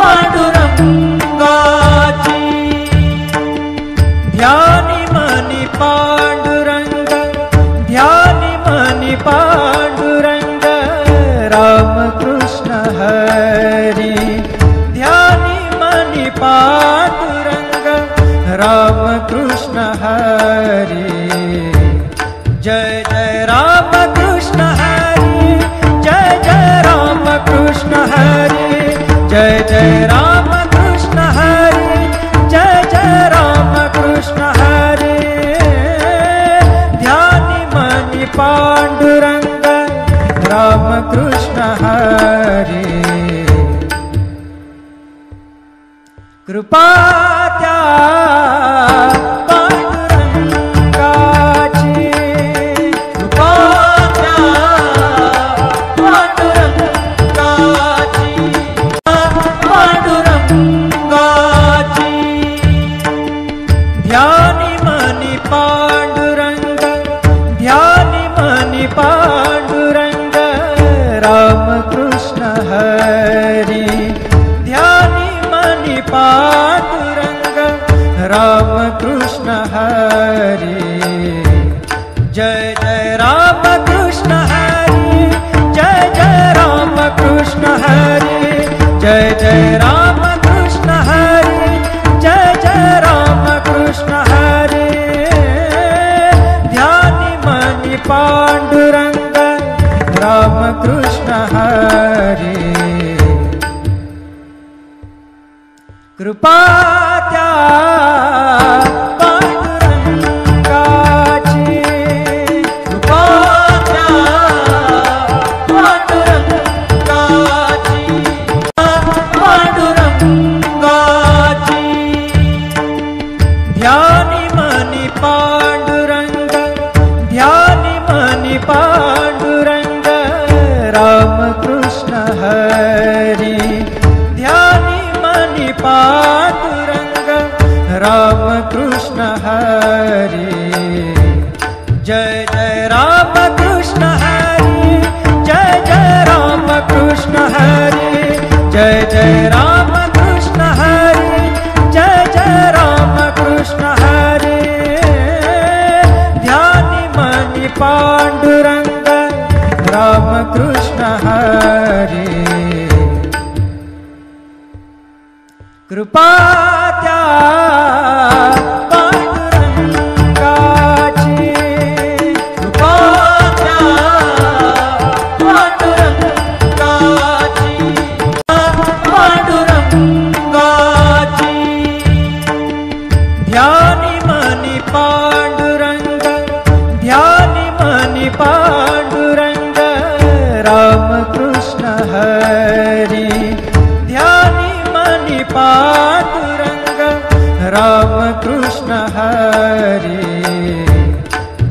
पांडुरंगाची ध्यानी money Pandurang ध्यानी money Pandurang Ram Krishna Hari ध्यानी money Pandurang Ram Krishna Hari जय जय राम कृष्ण हरी जय जय राम कृष्ण हरी जय जय राम कृष्ण हरी जय जय राम कृष्ण हरी ध्यानी मनी पांडुरंग राम कृष्ण हरी कृपा त्या पांडुरंगाची कृपा त्या पांडुरंगाची पांडुरंगाची ध्यानी मनी पांडुरंग ध्यानी मनी पांडुरंग राम कृष्ण हरी ध्यानी मनी पांडुरंग राम कृष्ण हरी जय जय राम कृष्ण हरी जय जय राम कृष्ण हरी जय जय राम कृष्ण हरी जय जय राम कृष्ण हरी ध्यानी मनी पांडुरंग राम कृष्ण हरी कृपा त्या पांडुरंगाची कृपा त्या पांडुरंगाची पांडुरंगाची ध्यानी मनी पांडुरंग ध्यानी मनी पांडुरंग राम कृष्ण हरी ध्यानी मनी पांडुरंग राम कृष्ण हरी जय जय राम कृष्ण हरी जय जय राम कृष्ण हरी जय जय राम कृष्ण हरी जय जय राम कृष्ण हरी ध्यानी मनी पांडुरंग राम कृष्ण हरी कृपा त्या पांडुरंगाची कृपा त्या पांडुरंगाची पांडुरंगाची ध्यानी मनी पांडुरंग ध्यानी मनी पांडुरंग राम कृष्ण हरी ध्यानी मनी पांडुरंग राम कृष्ण हरी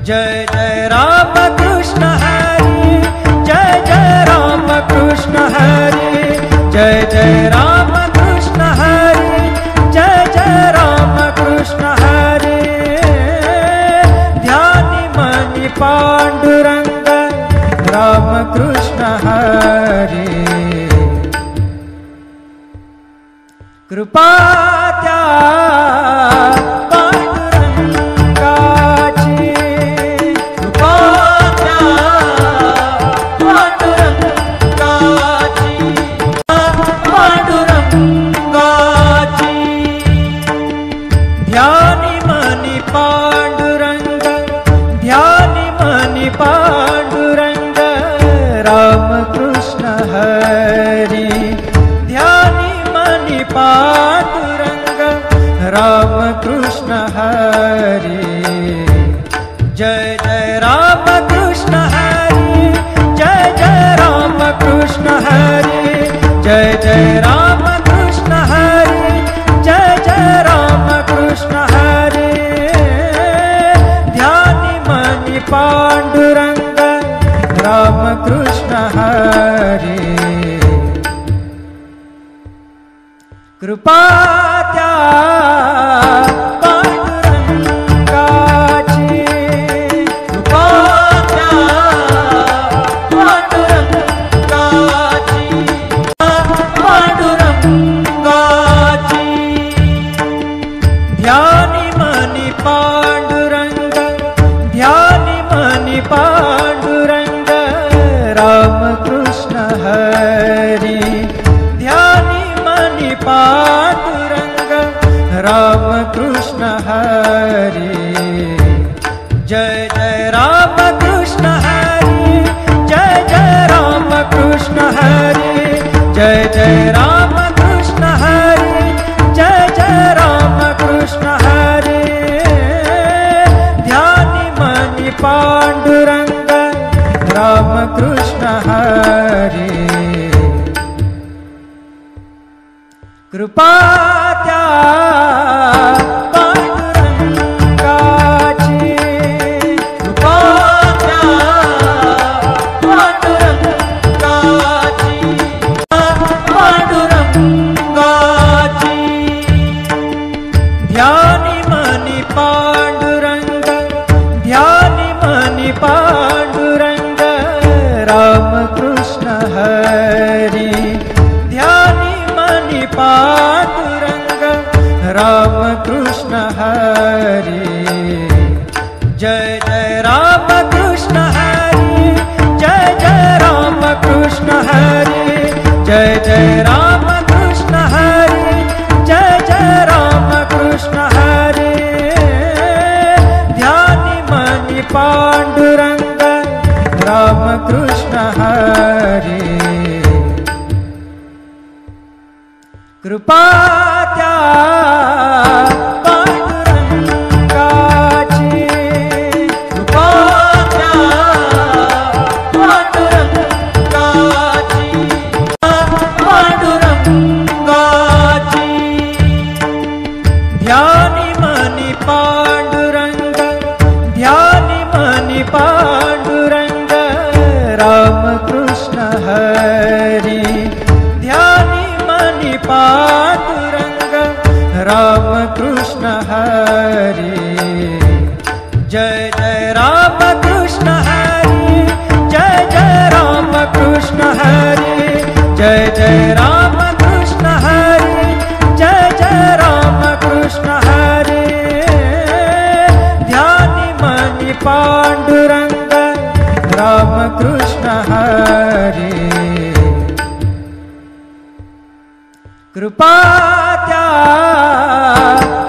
जय जय राम कृष्ण हरी जय जय राम कृष्ण हरी जय जय राम कृष्ण हरी जय जय राम कृष्ण हरी ध्यानी मनी पांडुरंग राम कृष्ण हरी कृपा त्या पांडुरंगाची कृपा त्या पांडुरंगाची पांडुरंगाची ध्यानी मनी पांडुरंग ध्यानी मनी पांडुरंग राम कृष्ण हरी ध्यानी मनी पांडुरंग राम कृष्ण हरी जय जय राम कृष्ण हरी जय जय राम कृष्ण हरी जय जय राम कृष्ण हरी जय जय राम कृष्ण हरी ध्यानी मनी पांडुरंग राम कृष्ण हरी कृपा त्या पांडुरंगाची कृपा त्या पांडुरंगाची पांडुरंगाची मणि पांडुरंग राम कृष्ण हरि। जय जय राम कृष्ण हरि, जय जय राम कृष्ण हरि, जय जय राम कृष्ण हरि, जय जय राम कृष्ण हरि। ध्यानि मणि पांडुरंग राम कृष्ण हरि। कृपा त्या पांडुरंगाची, कृपा त्या पांडुरंगाची, पांडुरंगाची। ध्यानी मणि पांडुरंग, ध्यानी मणि पांडुरंग राम कृष्ण हरि। ध्यानी मणि पांडुरंग राम कृष्ण हरि। जय जय राम कृष्ण हरि, जय जय राम कृष्ण हरि, जय जय राम कृष्ण हरि, जय जय राम कृष्ण हरि। ध्यानि मणि पांडुरंग राम कृष्ण हरि। कृपा त्या पांडुरंगाची, कृपा त्या पांडुरंगाची, पांडुरंगाची। ध्यानी मणि पांडुरंग, ध्यानी मणि पांडुरंग राम कृष्ण हरि। ध्यानी मणि पांडुरंग राम कृष्ण हरि। जय जय राम कृष्ण हरि, जय जय राम कृष्ण हरि, जय जय राम कृष्ण हरि, जय जय राम कृष्ण हरि। ध्यानि मणि पांडुरंग राम कृष्ण हरि। कृपा त्या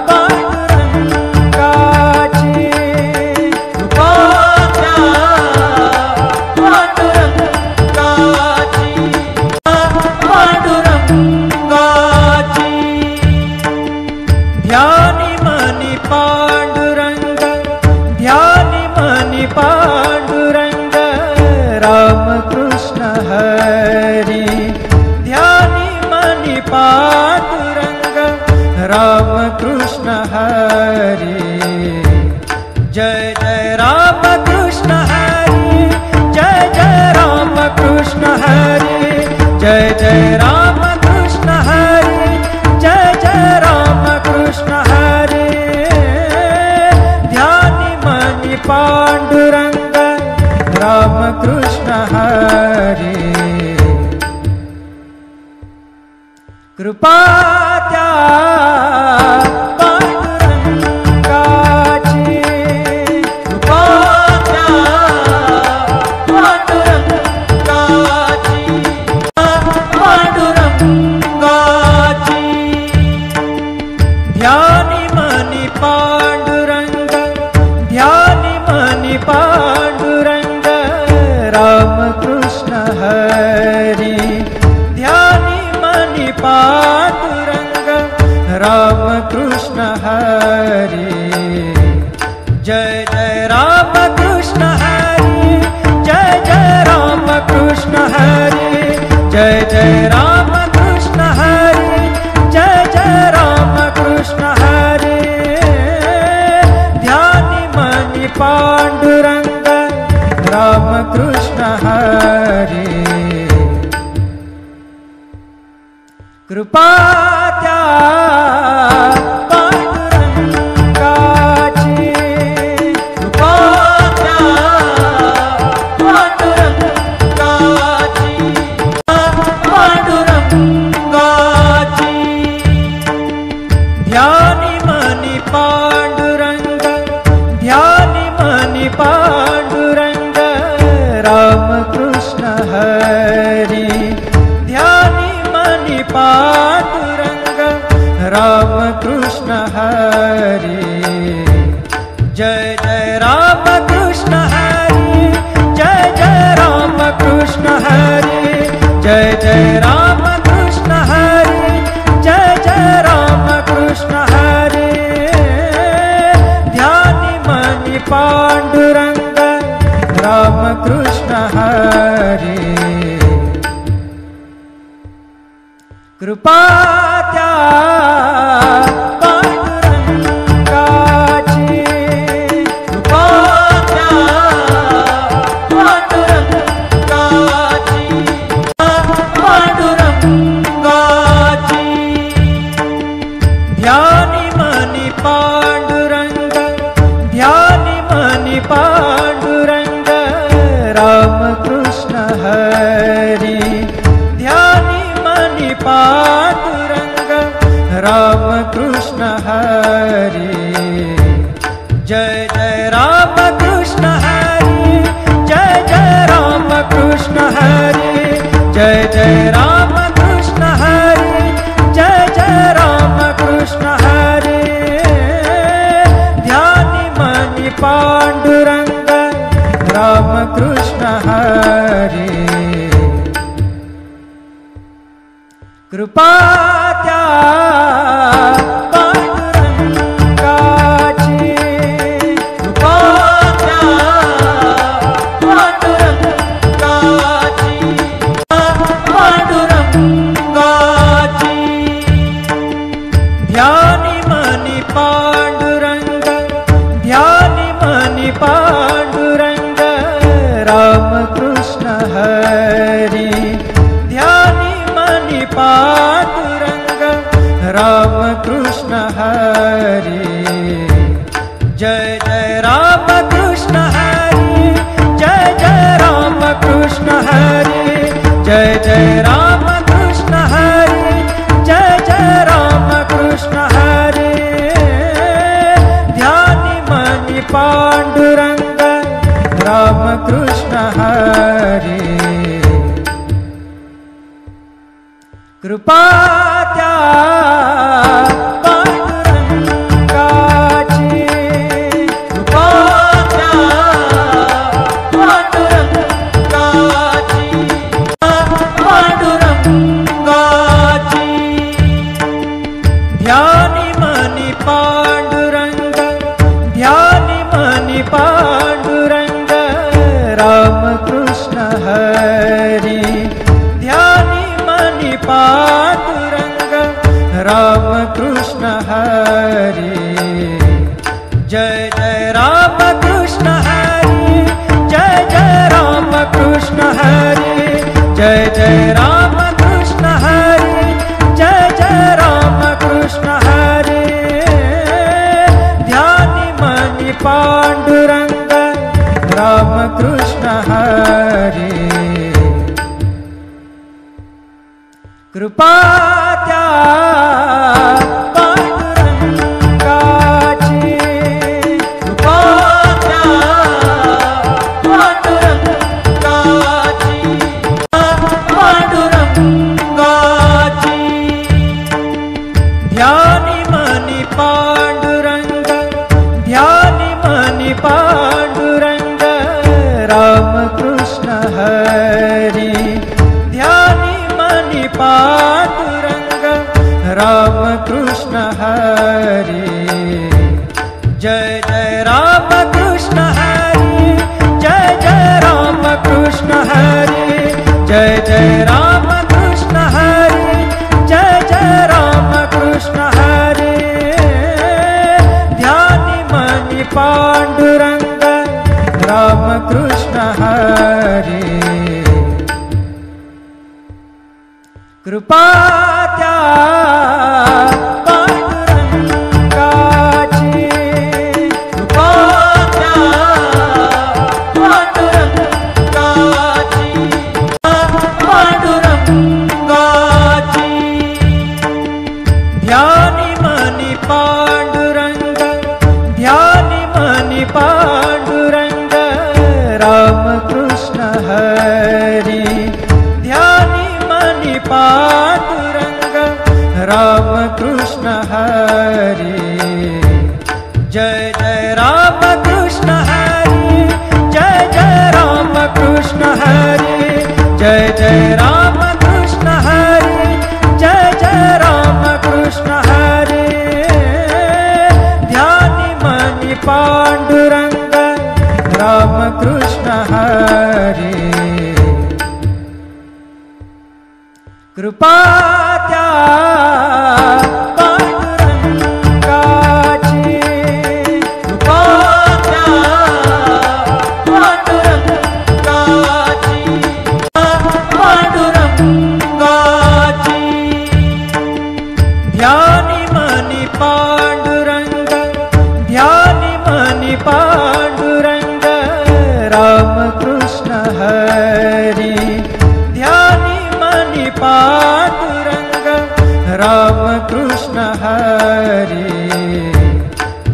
पांडुरंगाची, कृपा त्या पांडुरंगाची, पांडुरंगाची। ध्यानि मणि पांडुरंग, ध्यानि मणि पांडुरंग राम कृष्ण हरि। ध्यानि मणि पांडुरंग राम कृष्ण हरि। जय जय राम कृष्ण हरि, जय जय राम कृष्ण हरि, जय जय राम कृष्ण हरि, जय जय राम कृष्ण हरि। ध्यानि मणि पांडुरंग राम कृष्ण हरि। कृपा त्या पांडुरंगाची, कृपा त्या पांडुरंगाची, पांडुरंगाची। ध्यानि मणि पांडुरंग, ध्यानि मणि पांडुरंग राम कृष्ण हरि। ध्यानि मणि पांडुरंग राम कृष्ण हरि। जय जय राम कृष्ण हरि, जय जय राम कृष्ण हरि, जय जय राम कृष्ण हरि, जय जय राम कृष्ण हरि। ध्यानि मणि पांडुरंग राम कृष्ण हरि। कृपा त्या पांडुरंगाची, कृपा त्या पांडुरंगाची, पांडुरंगाची। ध्यानि मणि पांडुरंग, ध्यानि मणि पांडुरंग राम कृष्ण हरि। ध्यानि मणि पांडुरंग राम कृष्ण हरि जय जय राम कृष्ण हरि जय जय राम कृष्ण हरि जय जय राम कृष्ण हरि जय जय राम कृष्ण हरि ध्यानि मनि पांडुरंग राम कृष्ण हरि कृपा त्या पांडुरंगाची कृपा त्या पांडुरंगाची पांडुरंगाची ध्यानी मनी पांडुरंग ध्यानी मनी पांडुरंग राम कृष्ण हरि ध्यानी मनी पांडुरंग राम कृष्ण हरि जय जय राम कृष्ण हरि जय जय राम कृष्ण हरि जय जय राम कृष्ण हरि जय जय राम कृष्ण हरि ध्यानि मनि पांडुरंग राम कृष्ण हरि कृपा त्या पांडुरंगाची कृपा त्या पांडुरंगाची पांडुरंगाची ध्यानी मनी पांडुरंग ध्यानी मनी पांडुरंग राम कृष्ण हरि ध्यानी मनी पांडुरंग राम कृष्ण हरि जय जय राम कृष्ण हरि जय जय राम कृष्ण हरि जय जय राम कृष्ण हरि जय जय राम कृष्ण हरि ध्यानि मनि पांडुरंग राम कृष्ण हरि कृपा त्या पांडुरंगाची कृपा त्या पांडुरंगाची पांडुरंगाची ध्यानी मनी पांडुरंग ध्यानी मनी पांडुरंग राम कृष्ण हरि ध्यानी मनि पांडुरंग राम कृष्ण हरि जय जय राम कृष्ण हरि जय जय राम कृष्ण हरि जय जय राम कृष्ण हरि जय जय राम कृष्ण हरि ध्यानि मनि पांडुरंग राम कृष्ण हरि कृपा त्या पांडुरंगाची कृपा त्या पांडुरंगाची पांडुरंगाची ध्यानी मनी पांडुरंग ध्यानी मनी पांडुरंग राम कृष्ण हरि ध्यानी मनि पांडुरंग राम कृष्ण हरि जय जय राम कृष्ण हरि जय जय राम कृष्ण हरि जय जय राम कृष्ण हरि जय जय राम कृष्ण हरि ध्यानि मनि पांडुरंग राम कृष्ण हरि कृपा त्या पांडुरंगाची कृपा त्या पांडुरंगाची पांडुरंगाची ध्यानी मनी पांडुरंग ध्यानी मनी पांडुरंग राम कृष्ण हरि ध्यानी मनी पांडुरंग कृष्ण हरे, जय जय राम कृष्ण हरे, जय जय राम कृष्ण हरे, जय जय राम कृष्ण हरे, जय जय राम कृष्ण हरे। ध्यानि मनि पांडुरंग राम कृष्ण हरे, कृपा त्या पांडुरंगाची, कृपा त्या पांडुरंगाची, पांडुरंगाची। ध्यानि मनि पांडुरंग, ध्यानि मनि पांडुरंग राम कृष्ण हरि, ध्यानि मनि पांडुरंग राम कृष्ण हरि,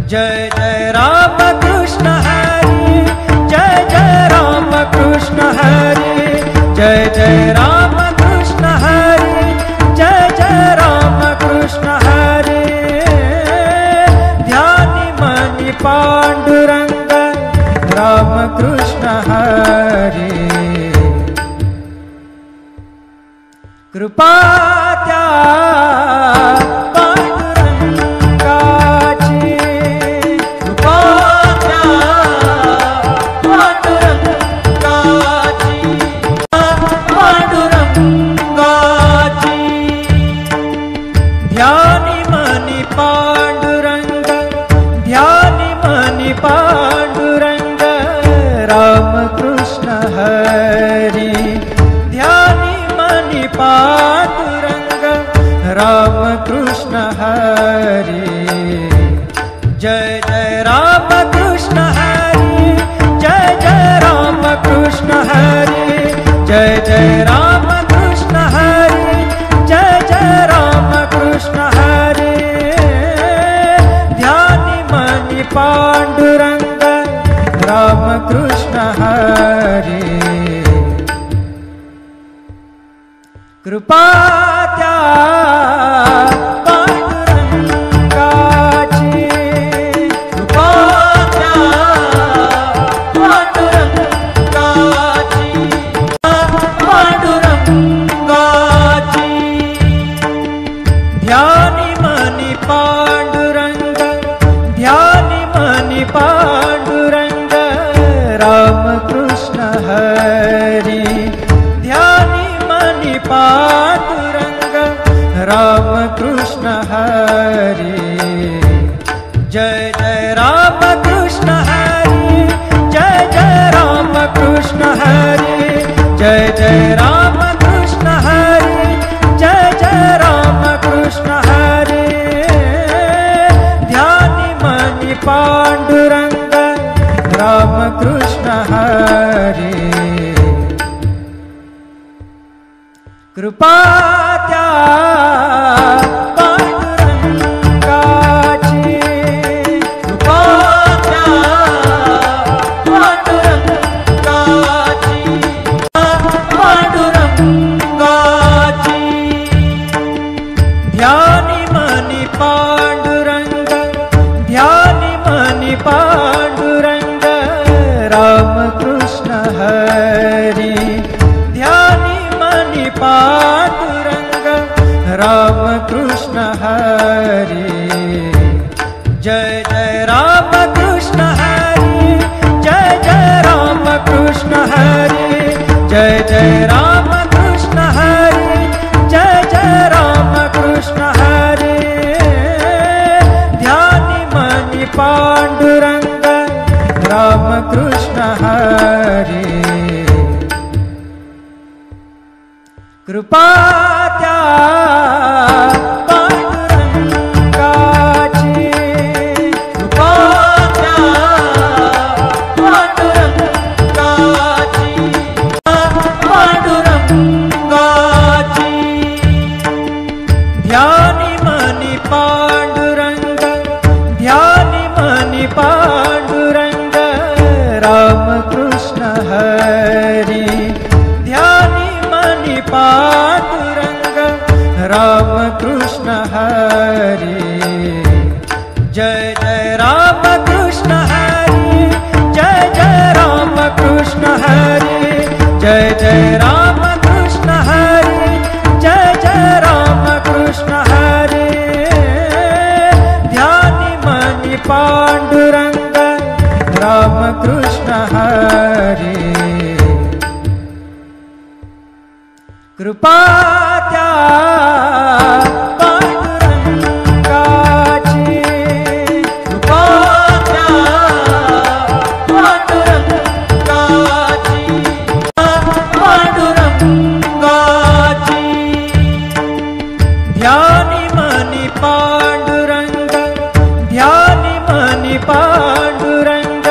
जय जय राम कृष्ण हरि, जय जय राम कृष्ण हरि, जय जय राम कृष्ण हरि, जय जय राम कृष्ण हरि। ध्यानि मनि पांडुरंग राम कृष्ण हरि, कृपा त्या पांडुरंगाची, कृपा त्या पांडुरंगाची, पांडुरंगाची। ध्यानि मनि पांडुरंग, ध्यानि मनि पांडुरंग राम कृष्ण हरि, ध्यानि मनि पांडुरंग राम कृष्ण हरि, जय जय राम कृष्ण हरि, जय जय राम कृष्ण हरि, जय जय राम कृष्ण हरि, जय जय राम कृष्ण हरि। ध्यानि मनि पांडुरंग राम कृष्ण हरि, कृपा त्या पांडुरंगाची, कृपा त्या पांडुरंगाची, पांडुरंगाची। ध्यानि मनि पांडुरंग, ध्यानि मनि पांडुरंग राम कृष्ण हरि, ध्यानि मनि पांडुरंग राम कृष्ण हरि, जय जय राम कृष्ण हरि, जय जय राम कृष्ण हरि, जय जय राम कृष्ण हरि, जय जय राम कृष्ण हरि। ध्यानि मनि पांडुरंग राम कृष्ण हरि, कृपा त्या पांडुरंगाची, कृपा त्या पांडुरंगाची, पांडुरंगाची। ध्यानि मनि पांडुरंग, ध्यानि मनि पांडुरंग राम कृष्ण हरि, ध्यानि मनि पांडुरंग राम कृष्ण हरि, जय जय राम कृष्ण हरि, जय जय राम कृष्ण हरि, जय जय राम कृष्ण हरि, जय जय राम कृष्ण हरि। ध्यानि मनि पांडुरंग राम कृष्ण हरि, कृपा त्या पांडुरंगाची, कृपा त्या पांडुरंगाची, पांडुरंगाची। ध्यानि मनि पांडुरंग, ध्यानि मनि पांडुरंग राम कृष्ण हरि, ध्यानि मनि पांडुरंग राम कृष्ण हरे, जय जय राम कृष्ण हरे, जय जय राम कृष्ण हरे, जय जय राम कृष्ण हरे, जय जय राम कृष्ण हरे। ध्यानि मनि पांडुरंग राम कृष्ण हरे, कृपा त्या पांडुरंगाची, कृपा त्या पांडुरंगाची, पांडुरंगाची। ध्यानी मनी पांडुरंग, ध्यानी मनी पांडुरंग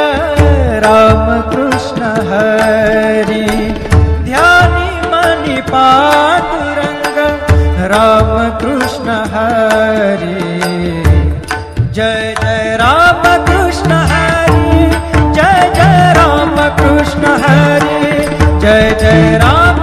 राम कृष्ण हरी, ध्यानी मनी पांडुरंग राम कृष्ण हरी, जय जय राम कृष्ण हरी, जय जय राम कृष्ण हरी, जय जय राम